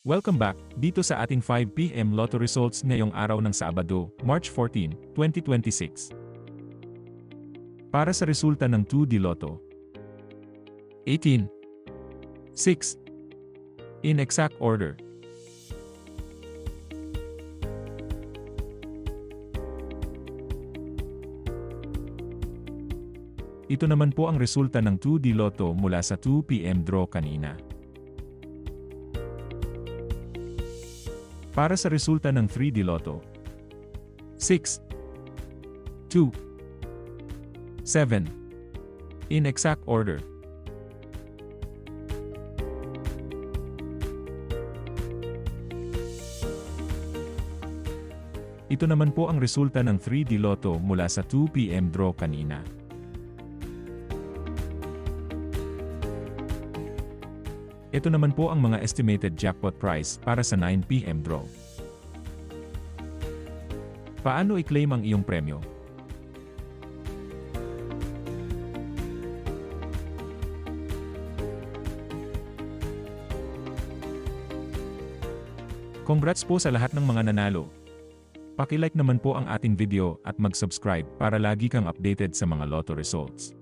Welcome back, dito sa ating 5 PM Lotto results ngayong araw ng Sabado, March 14, 2026. Para sa resulta ng 2D Lotto. 18. 6. In exact order. Ito naman po ang resulta ng 2D Lotto mula sa 2 PM draw kanina. Para sa resulta ng 3D Lotto. 6. 2. 7. In exact order. Ito naman po ang resulta ng 3D Lotto mula sa 2 PM draw kanina. Ito naman po ang mga estimated jackpot price para sa 9 PM draw. Paano i-claim ang iyong premyo? Congrats po sa lahat ng mga nanalo. Paki-like naman po ang ating video at mag-subscribe para lagi kang updated sa mga lotto results.